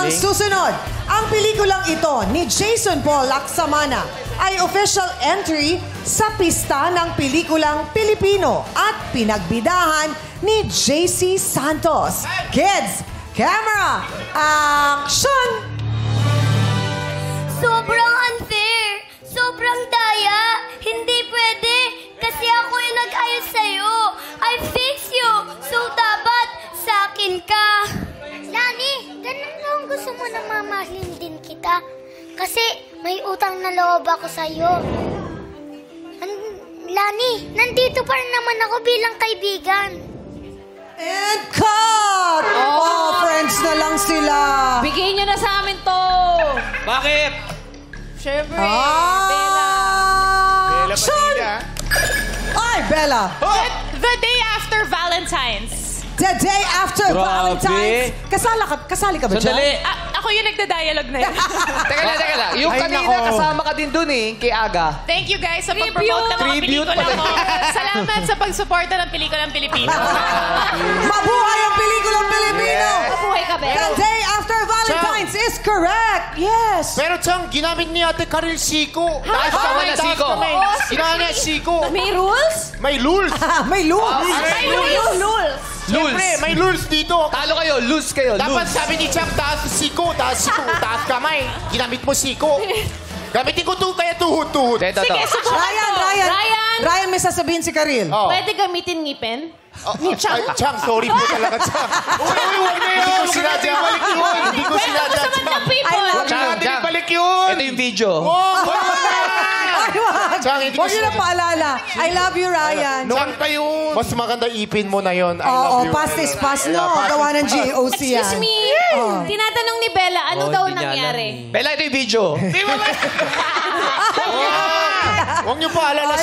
Ang susunod, ang pelikulang ito ni Jason Paul Lacsamana ay official entry sa pista ng pelikulang Pilipino at pinagbidahan ni JC Santos. Kids, camera, action! Sobrang unfair. Sobrang daya. Hindi pwede. Kasi ako yung nag-ayos sa'yo. I fix you. So dapat sa akin ka. Lani, ganun lang gusto mo na mamahalin din kita. Kasi may utang na loob ako sa'yo. Lani, nandito pa rin naman ako bilang kaibigan. And cut! Oh, friends na lang sila. Bigay niyo na sa amin to. Bakit? Siyempre, Bella. Action! Ay, Bella. The day after Valentine's. The day after Grabe. Valentine's. Kasali ka ba dyan? Sandali. Ako yung nagda-dialogue na yun. Teka lang. Yung Ay, kanina, nako. kasama ka din dun eh, kay Aga. Thank you guys sa pag-promote ng mga Tribute pelikula pala. ko. Salamat sa pagsuporta ng pelikulang Pilipino. Mabuhay ang pelikulang Pilipino! Mabuhay ka, Bella. The day after Valentine's is correct! Yes! Pero Chang, ginamit ni Ate Karil Siko. Taas kamay na Siko. Ginamit niya Siko. May rules? May rules. May loob! May rules. Siyempre, may rules dito. Talo kayo, lose kayo, Dapat lose. sabi ni Chang, taas Siko, taas kamay. Ginamit mo Siko. Gamitin ko to, kaya tuhod-tuhod. Ito. Ryan, may sasabihin si Karil. Oh. Pwede gamitin ngipin? Ay, Chang, sorry po talaga, Chang. Huwag na yun. Hindi ko sinadya. Hindi ko sinadya, Gusto man ng people. Chang. Balik yun. Ito yung video. Chang, hindi ko Huwag niyo na paalala. I love you, Ryan. Noon pa yun. Mas maganda ipin mo na yun. I Oo, love you. past is past, no? Gawa ng GOC yan. Excuse me. Tinatanong ni Bella, ano daw nangyari? Bella, ito yung video. Huwag niyo paalala